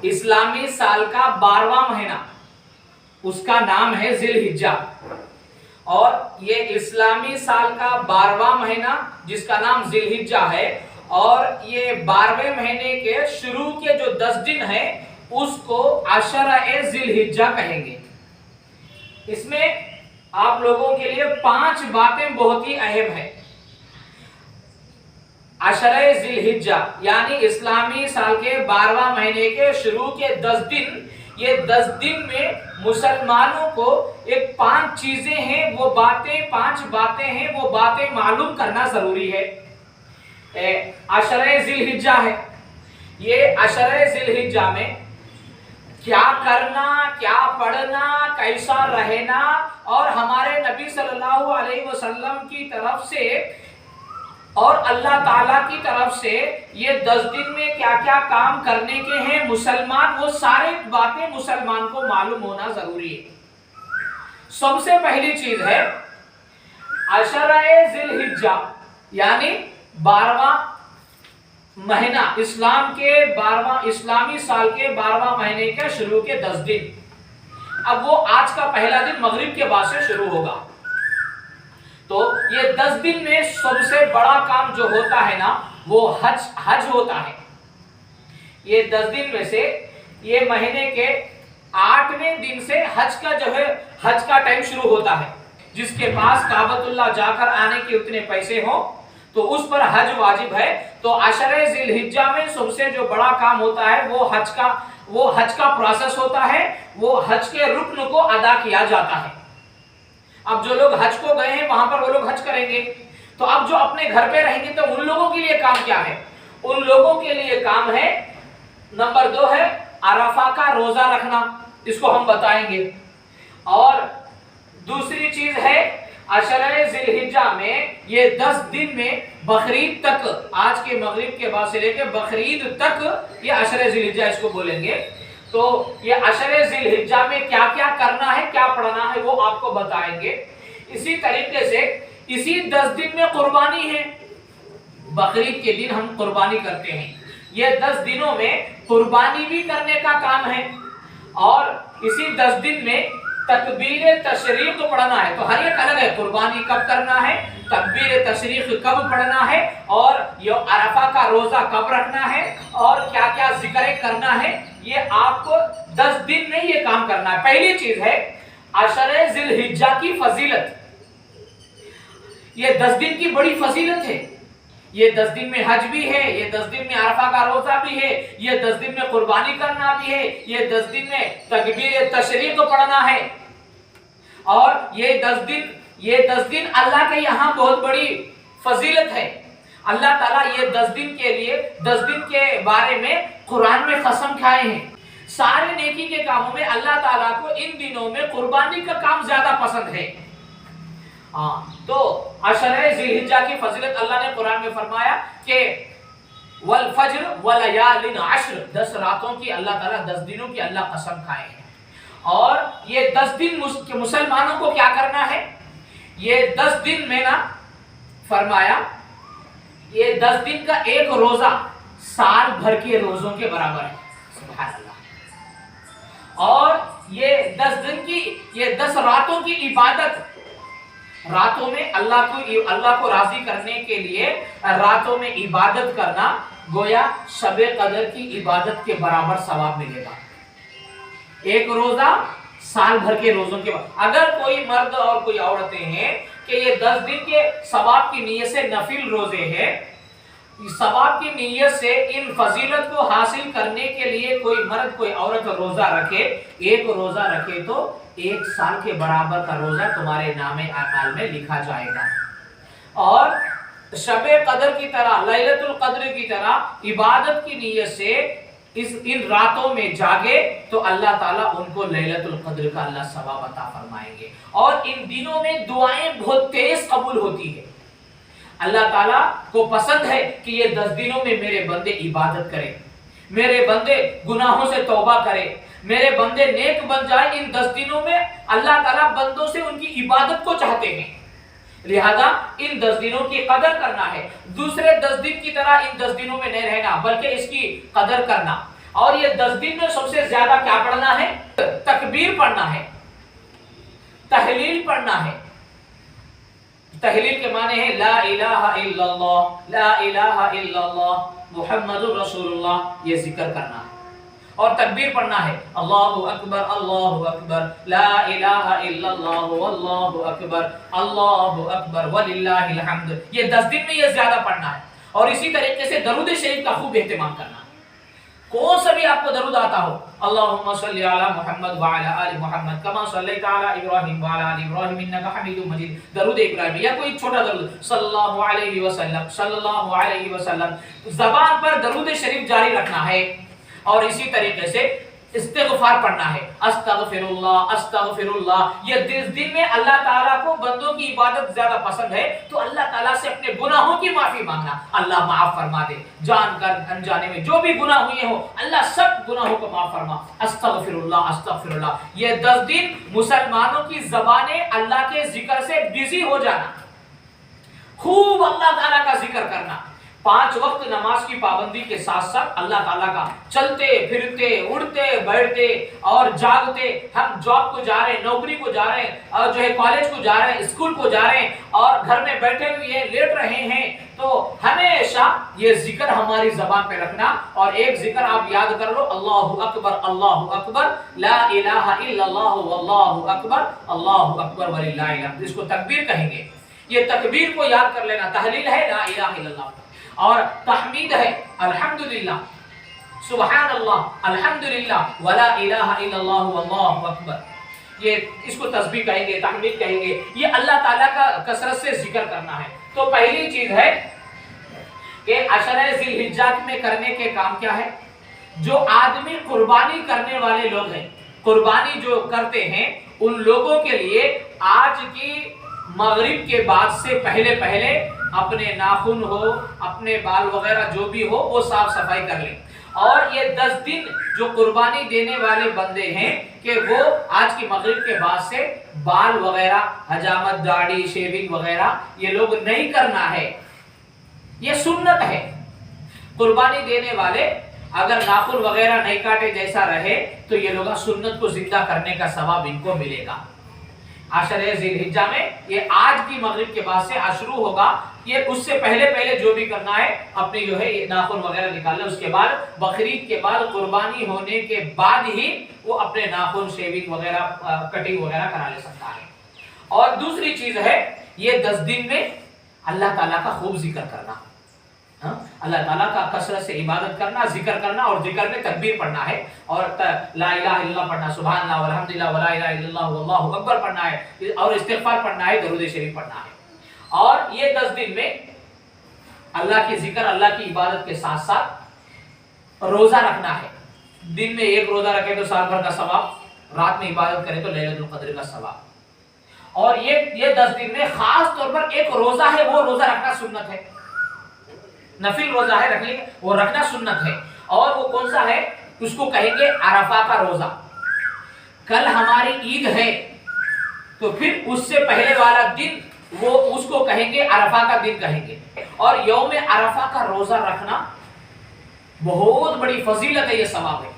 इस्लामी साल का 12वां महीना, उसका नाम है जिलहिज्जा। और ये इस्लामी साल का 12वां महीना जिसका नाम जिलहिज्जा है, और ये 12वें महीने के शुरू के जो 10 दिन है उसको अशरा-ए जिलहिज्जा कहेंगे। इसमें आप लोगों के लिए 5 बातें बहुत ही अहम है। अशरा-ए जिलहिज्जा यानी इस्लामी साल के 12वां महीने के शुरू के 10 दिन, ये 10 दिन में मुसलमानों को एक 5 चीजें हैं, वो बातें 5 बातें हैं, वो बातें मालूम करना जरूरी है। अशरा-ए जिलहिज्जा है, ये अशरा-ए जिलहिज्जा में क्या करना, क्या पढ़ना, कैसा रहना, और हमारे नबी सल्लल्लाहु अलैहि वसल्लम की तरफ से और अल्लाह ताला की तरफ से ये 10 दिन में क्या क्या काम करने के हैं मुसलमान, वो सारे बातें मुसलमान को मालूम होना जरूरी है। सबसे पहली चीज है अशरा-ए जिलहिज्जा यानी 12वां महीना, इस्लाम के 12वां इस्लामी साल के 12वां महीने के शुरू के 10 दिन। अब वो आज का पहला दिन मगरिब के बाद से शुरू होगा। तो ये 10 दिन में सबसे बड़ा काम जो होता है ना वो हज होता है। ये 10 दिन में से ये महीने के 8वें दिन से हज का जो है हज का टाइम शुरू होता है। जिसके पास काबतुल्लाह जाकर आने के उतने पैसे हो तो उस पर हज वाजिब है। तो अशरा-ए जिलहिज्जा में सबसे जो बड़ा काम होता है वो हज का प्रोसेस होता है, वो हज के रुक्न को अदा किया जाता है। अब जो लोग हज को गए हैं वहां पर वो लोग हज करेंगे, तो अब जो अपने घर पे रहेंगे तो उन लोगों के लिए काम क्या है? उन लोगों के लिए काम है नंबर 2 है अरफा का रोजा रखना, इसको हम बताएंगे। और दूसरी चीज है अशरा-ए जिलहिज्जा में ये 10 दिन में बकरीद तक, आज के मगरिब के बाद से लेकर बकरीद तक ये अशरा-ए जिलहिज्जा इसको बोलेंगे। तो ये अशरा-ए जिलहिज्जा में क्या क्या करना है, क्या पढ़ना है वो आपको बताएंगे। इसी तरीके से इसी 10 दिन में कुर्बानी है, बकरीद के दिन हम कुर्बानी करते हैं। ये 10 दिनों में कुर्बानी भी करने का काम है। और इसी 10 दिन में तकबीर तशरीक पढ़ना है। तो हर एक अलग है, कुर्बानी कब करना है, तकबीर तशरीक कब पढ़ना है, और ये अरफा का रोजा कब रखना है, और क्या क्या जिक्र करना है, ये आपको 10 दिन में ये काम करना है। पहली चीज है अशरा-ए जिलहिज्जा की फजीलत। ये 10 दिन की बड़ी फजीलत है। ये 10 दिन में हज भी है, ये 10 दिन में अरफा का रोजा भी है, ये 10 दिन में कुर्बानी करना भी है, ये 10 दिन में तकबीर तशरीक पढ़ना है। और ये 10 दिन अल्लाह के यहाँ बहुत बड़ी फजीलत है। अल्लाह ताला ये 10 दिन के लिए 10 दिन के बारे में कुरान में कसम खाए हैं। सारे नेकी के कामों में अल्लाह ताला को इन दिनों में कुर्बानी का काम ज्यादा पसंद है। तो अशरा-ए जिलहिज्जा की फजीलत अल्लाह ने कुरान में फरमाया कि वल फज्र व लयालिन अश्र, 10 रातों की अल्लाह ताला 10 दिनों की अल्लाह कसम खाए हैं। और ये 10 दिन मुसलमानों को क्या करना है, ये 10 दिन में ना फरमाया ये 10 दिन का एक रोजा साल भर के रोजों के बराबर है। सुभान अल्लाह। और ये 10 दिन की ये 10 रातों की इबादत, रातों में अल्लाह को राजी करने के लिए रातों में इबादत करना गोया शबे कदर की इबादत के बराबर सवाब मिलेगा। एक रोजा साल भर के रोजों के बाद। अगर कोई मर्द और कोई औरतें हैं कि ये 10 दिन के सवाब की नीयत से नफिल रोजे हैं, सवाब की नीयत से इन फजीलत को हासिल करने के लिए कोई मर्द कोई औरत रोजा रखे, एक रोजा रखे तो 1 साल के बराबर का रोजा तुम्हारे नामे अमाल में लिखा जाएगा। और शबे कदर की तरह, लैलतुल कद्र की तरह इबादत की नीयत से इन रातों में जागे तो अल्लाह ताला उनको लैलतुल कद्र का अल्लाह सवाब अता फरमाएंगे। और इन दिनों में दुआएं बहुत तेज कबूल होती है। अल्लाह ताला को पसंद है कि ये 10 दिनों में मेरे बंदे इबादत करें, मेरे बंदे गुनाहों से तौबा करें, मेरे बंदे नेक बन जाए। इन 10 दिनों में अल्लाह ताला बंदों से उनकी इबादत को चाहते हैं, लिहाजा इन 10 दिनों की कदर करना है। दूसरे 10 दिन की तरह इन 10 दिनों में नहीं रहना, बल्कि इसकी कदर करना। اور یہ 10 دن میں سب سے زیادہ کیا پڑھنا ہے؟ تکبیر پڑھنا ہے، تحلیل پڑھنا ہے۔ تحلیل کے معنی ہے لا الہ الا اللہ، لا الہ الا اللہ محمد رسول اللہ، یہ ذکر کرنا ہے۔ اور تکبیر پڑھنا ہے اللہ اکبر لا الہ الا اللہ واللہ اکبر وللہ الحمد، یہ 10 دن میں یہ زیادہ پڑھنا ہے۔ اور اسی طریقے سے درود شریف کا خوب اہتمام کرنا ہے۔ کون سا بھی آپ کو درود آتا ہو، اللہم صلی علی محمد وعلی آل محمد کما صلیت علی ابراہیم وعلی آل ابراہیم انک حمید مجید، درود ابراہیم یا کوئی چھوٹا درود صلی اللہ علیہ وسلم صلی اللہ علیہ وسلم، زبان پر درود شریف جاری رکھنا ہے۔ اور اسی طریقے سے استغفار پڑھنا ہے، استغفر اللہ، یہ 10 دن میں اللہ تعالیٰ کو بندوں کی عبادت زیادہ پسند ہے، تو اللہ تعالیٰ سے اپنے گناہوں کی معافی مانگنا، اللہ معاف فرما دے، جان کر انجانے میں جو بھی گناہ ہوئے ہوں اللہ سب گناہوں کو معاف فرما، استغفر اللہ۔ یہ 10 دن مسلمانوں کی زبانیں اللہ کے ذکر سے بزی ہو جانا، خوب اللہ تعالیٰ کا ذکر کرنا، 5 وقت نماز کی پابندی کے ساتھ ساتھ اللہ تعالیٰ کا چلتے پھرتے اڑتے بیٹھتے اور جاگتے، ہم جاب کو جا رہے ہیں، نوکری کو جا رہے ہیں، اور جو ہے کالج کو جا رہے ہیں، اسکول کو جا رہے ہیں، اور گھر میں بیٹھے ہوئے لیٹ رہے ہیں، تو ہمیشہ یہ ذکر ہماری زبان پہ رکھنا۔ اور ایک ذکر آپ یاد کر لو، اللہ اکبر لا الہ الا اللہ واللہ اکبر وللہ الحمد، اس کو تکبیر کہیں گے۔ یہ تکبیر کو یاد کر لینا، تحلیل ہے لا الہ الا اللہ، اور تحمید ہے الحمدللہ، سبحان اللہ، الحمدللہ، ولا الہ الا اللہ واللہ اکبر، یہ اس کو تسبیح کہیں گے، تحمید کہیں گے۔ یہ اللہ تعالیٰ کا کثرت سے ذکر کرنا ہے۔ تو پہلی چیز ہے کہ عشرہ ذی الحجہ میں کرنے کے کام کیا ہے؟ جو آدمی قربانی کرنے والے لوگ ہیں، قربانی جو کرتے ہیں، ان لوگوں کے لیے آج کی مغرب کے بعد سے پہلے اپنے ناخن ہو، اپنے بال وغیرہ جو بھی ہو وہ صاف صفائی کر لیں۔ اور یہ 10 دن جو قربانی دینے والے بندے ہیں کہ وہ آج کی مغرب کے بعد سے بال وغیرہ، حجامت، داڑھی، شیونگ وغیرہ یہ لوگ نہیں کرنا ہے، یہ سنت ہے۔ قربانی دینے والے اگر ناخن وغیرہ نہیں کاٹے، جیسا رہے، تو یہ لوگ سنت کو زندہ کرنے کا ثواب ان کو ملے گا۔ عشرہ ذی الحجہ میں یہ آج کی مغرب کے بعد سے شروع ہوگا، یہ اس سے پہلے جو بھی کرنا ہے اپنی جو ہے ناخن وغیرہ نکالنا، اس کے بعد بقرعید کے بعد قربانی ہونے کے بعد ہی وہ اپنے ناخن شیونگ وغیرہ کٹنگ وغیرہ کرا لے سکتا ہے۔ اور دوسری چیز ہے یہ 10 دن میں اللہ تعالیٰ کا خوب ذکر کرنا، اللہ تعالیٰ کا کثرت سے عبادت کرنا، ذکر کرنا، اور ذکر میں تکبیر پڑھنا ہے، اور لا الہ الا اللہ پڑھنا، سبحان اللہ والحمدللہ ولا الہ الا اللہ واللہ اکبر پڑھنا ہے، اور استغفار پڑھنا ہے، درود شریف پڑھنا ہے۔ اور یہ 10 دن میں اللہ کی ذکر، اللہ کی عبادت کے ساتھ ساتھ روزہ رکھنا ہے۔ دن میں ایک روزہ رکھے تو سال بھر کا ثواب، رات میں عبادت کرے تو لیلۃ القدر کا ثواب۔ اور یہ 10 دن میں خاص طور پر ایک روزہ ہے، وہ روزہ رکھنا سنت ہے، نفل روزہ ہے، رکھ لیں، وہ رکھنا سنت ہے۔ اور وہ کون سا ہے؟ اس کو کہیں گے عرفہ کا روزہ۔ کل ہماری عید ہے تو پھر اس سے پہلے والا دن وہ اس کو کہیں گے عرفہ کا دن کہیں گے۔ اور یوم عرفہ کا روزہ رکھنا بہت بڑی فضیلت ہے، یہ ثواب ہے۔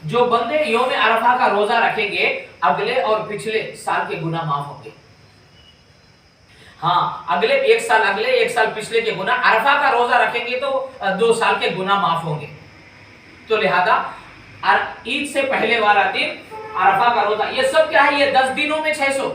جو بندے یوم عرفہ کا روزہ رکھیں گے اگلے اور پچھلے سال کے گناہ معاف ہوں گے۔ ہاں، اگلے ایک سال پچھلے کے گناہ، عرفہ کا روزہ رکھیں گے تو 2 سال کے گناہ معاف ہوں گے۔ تو لہذا عید سے پہلے والا دن، عرفہ کا روزہ، یہ سب کیا ہے؟ یہ 10 دنوں میں 600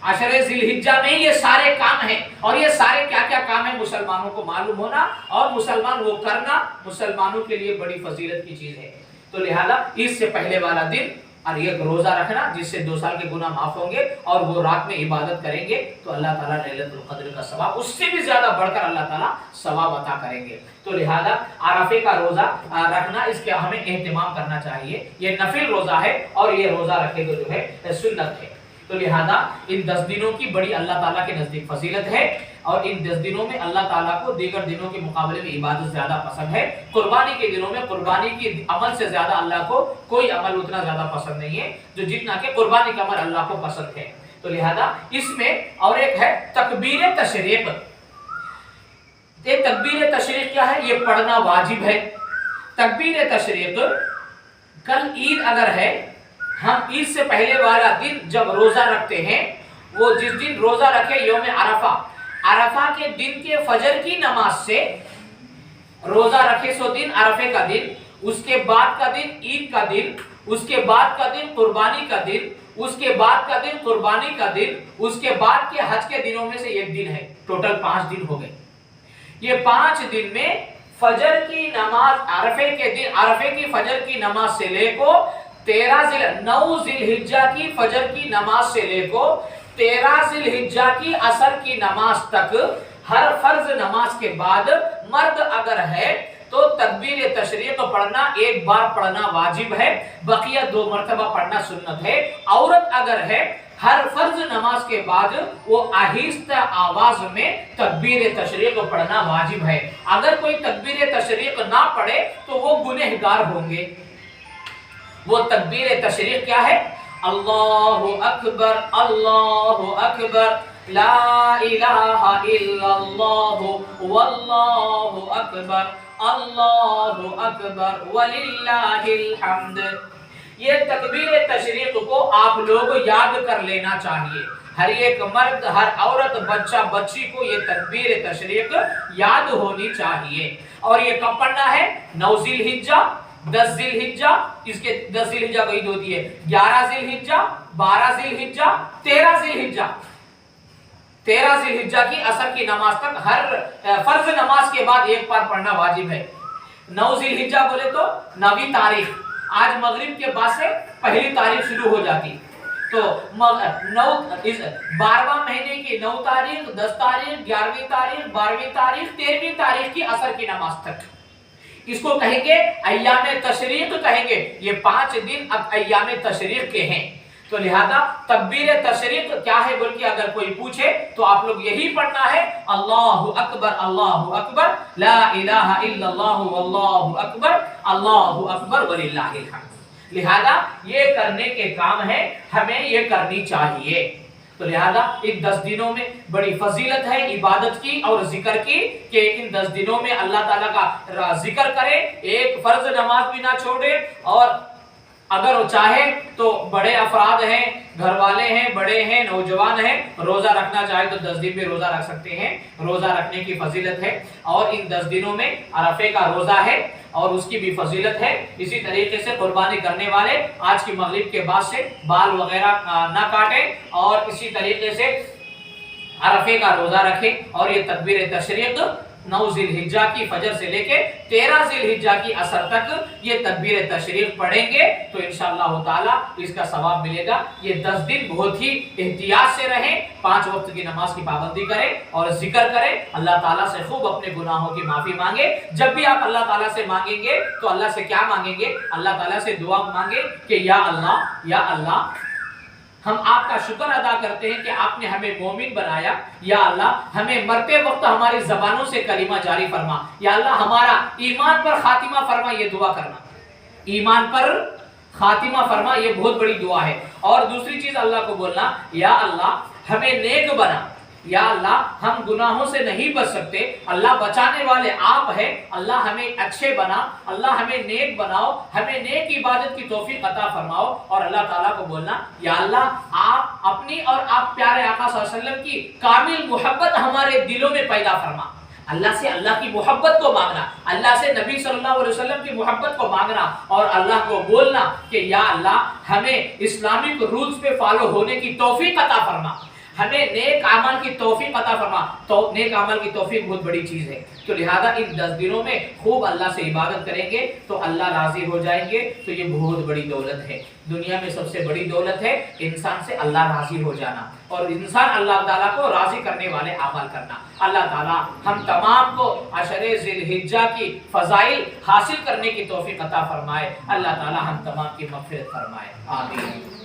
عشرہ ذی الحجہ میں یہ سارے کام ہیں۔ اور یہ سارے کیا کیا کام ہیں مسلمانوں کو معلوم ہونا، اور مسلمان وہ کرنا مسلمانوں کے لیے بڑی فضیلت کی چیز ہے۔ تو لہذا عید سے پہلے والا دن اور یہ روزہ رکھنا جس سے 2 سال کے گناہ معاف ہوں گے، اور وہ رات میں عبادت کریں گے تو اللہ تعالیٰ لیلۃ القدر کا ثواب، اس سے بھی زیادہ بڑھ کر اللہ تعالیٰ ثواب عطا کریں گے۔ تو لہذا عرفے کا روزہ رکھنا، اس کے ہمیں اہتمام کرنا چاہیے۔ یہ نفل روزہ ہے اور یہ روزہ رکھے تو جو ہے سنت ہے۔ تو لہذا ان 10 دنوں کی بڑی اللہ تعالیٰ کے نزدیک فضیلت ہے، اور ان 10 دنوں میں اللہ تعالیٰ کو دیگر دنوں کے مقابلے میں عبادت زیادہ پسند ہے۔ قربانی کے دنوں میں قربانی کی عمل سے زیادہ اللہ کو کوئی عمل اتنا زیادہ پسند نہیں ہے جو جتنا کہ قربانی کا عمل اللہ کو پسند ہے۔ تو لہذا اس میں اور ایک ہے تکبیر تشریق۔ یہ تکبیر تشریق کیا ہے؟ یہ پڑھنا واجب ہے۔ تکبیر تشریق कल ईद अगर है, हम ईद से पहले वाला दिन जब रोजा रखते हैं, वो जिस दिन रोजा रखे यौम अरफा, अरफा के दिन के फजर की नमाज से रोजा रखे सो दिन अरफे का दिन, उसके बाद का दिन ईद का दिन, उसके बाद का दिन कुर्बानी का दिन, उसके बाद का दिन कुर्बानी का दिन, उसके बाद के हज के दिनों में से एक दिन है। टोटल 5 दिन हो गए। ये 5 दिन में फजर की नमाज अरफे के दिन, अरफे की फजर की नमाज से लेको 9 जिलहिज्जा की फजर की नमाज से लेको 13 जिलहिज्जा की असर की नमाज तक हर फर्ज नमाज के बाद मर्द अगर है तो तकबीर तशरीक पढ़ना एक बार पढ़ना वाजिब है, बकिया 2 मरतबा पढ़ना सुन्नत है। औरत अगर है हर फर्ज नमाज के बाद वो आहिस्ता आवाज में तकबीर तशरीक पढ़ना वाजिब है। अगर कोई तकबीर तशरीक ना पढ़े तो वो गुनहगार होंगे। वो तकबीर तशरीक क्या है? अल्लाहु अकबर, अल्लाहु अकबर, ला इलाहा इल्लल्लाहु वल्लाहु अकबर, अल्लाहु अकबर वलिल्लाहिल हम्द। ये तकबीर तशरीक को आप लोग याद कर लेना चाहिए। हर एक मर्द, हर औरत, बच्चा, बच्ची को ये तकबीर तशरीक याद होनी चाहिए। और ये कब पढ़ना है? 9 जिलहिज्जा, 10 जिलहिज्जा, इसके 10 जिलहिज्जा को ईद होती है, 11 जिलहिज्जा, 12 जिलहिज्जा, 13 जिलहिज्जा। 13 जिलहिज्जा की असर की नमाज तक हर फर्ज नमाज के बाद एक बार पढ़ना वाजिब है। 9 जिलहिज्जा बोले तो 9वीं तारीख, आज मगरिब के बाद से पहली तारीख शुरू हो जाती, तो 12वां महीने की 9 तारीख, 10 तारीख, 11वीं तारीख, 12वीं तारीख, 13वीं तारीख की असर की नमाज तक, इसको कहेंगे अय्याम तशरीक कहेंगे। ये 5 दिन अब अय्याम तशरीक के हैं। तो लिहाजा तकबीर तशरीक क्या है बोल के अगर कोई पूछे तो आप लोग यही पढ़ना है, अल्लाहु अकबर, अल्लाहु अकबर, ला इलाहा इल्लल्लाहु वल्लाहु अकबर, अल्लाहु अकबर वलिल्लाहिल हम्द। लिहाजा ये करने के काम है, हमें ये करनी चाहिए। तो लिहाजा इन 10 दिनों में बड़ी फजीलत है इबादत की और जिक्र की, कि इन 10 दिनों में अल्लाह ताला का जिक्र करें, एक फर्ज नमाज भी ना छोड़े। और अगर वो चाहे तो बड़े अफराद हैं, घर वाले हैं, बड़े हैं, नौजवान हैं, रोजा रखना चाहे तो 10 दिन भी रोजा रख सकते हैं। रोजा रखने की फजीलत है। और इन 10 दिनों में अरफे का रोजा है और उसकी भी फजीलत है। इसी तरीके से कुर्बानी करने वाले आज की मगरिब के बाद से बाल वगैरह ना काटें और इसी तरीके से अरफे का रोजा रखें। और ये तकबीर तशरीक 9 जिलहिज्जा की फजर से लेके 13 जिलहिज्जा की असर तक ये तकबीर तशरीक पढ़ेंगे तो इंशाअल्लाह ताला इसका सवाब मिलेगा। ये 10 दिन बहुत ही एहतियात से रहें, 5 वक्त की नमाज की पाबंदी करें और जिक्र करें, अल्लाह ताला से खूब अपने गुनाहों की माफी मांगे। जब भी आप अल्लाह ताला से मांगेंगे तो अल्लाह से क्या मांगेंगे? अल्लाह ताला से दुआ मांगे कि या अल्लाह हम आपका शुक्र अदा करते हैं कि आपने हमें मोमिन बनाया। या अल्लाह हमें मरते वक्त हमारी जबानों से कलीमा जारी फरमा। या अल्लाह हमारा ईमान पर खातिमा फरमा, ये दुआ करना, ईमान पर खातिमा फरमा, ये बहुत बड़ी दुआ है। और दूसरी चीज अल्लाह को बोलना, या अल्लाह हमें नेक बना। या अल्लाह हम गुनाहों से नहीं बच सकते, अल्लाह बचाने वाले आप हैं, अल्लाह हमें अच्छे बना, अल्लाह हमें नेक बनाओ, हमें नेक इबादत की तौफीक अता फरमाओ। और अल्लाह ताला को बोलना, या अल्लाह आप अपनी और आप प्यारे आका सल्लल्लाहु अलैहि वसल्लम की कामिल मोहब्बत हमारे दिलों में पैदा फरमा। अल्लाह से अल्लाह की मोहब्बत को मांगना, अल्लाह से नबी सल्लल्लाहु अलैहि वसल्लम की मोहब्बत को मांगना और अल्लाह को बोलना कि या अल्लाह हमें इस्लामिक रूल्स पे फॉलो होने की तौफीक अता फरमा, हमें नेक अमल की तौफीक अता फरमा। तो नेक अमल की तौफीक बहुत बड़ी चीज है। तो लिहाजा इन 10 दिनों में खूब अल्लाह से इबादत करेंगे तो अल्लाह राजी हो जाएंगे। तो ये बहुत बड़ी दौलत है, दुनिया में सबसे बड़ी दौलत है इंसान से अल्लाह राजी हो जाना और इंसान अल्लाह ताला को राजी करने वाले अमल करना। अल्लाह ताला हम तमाम को अशरे जिलहिज्जा की फजाइल हासिल करने की तौफीक अता फरमाए। अल्लाह ताला हम तमाम की मग़फ़िरत फरमाए। आमीन।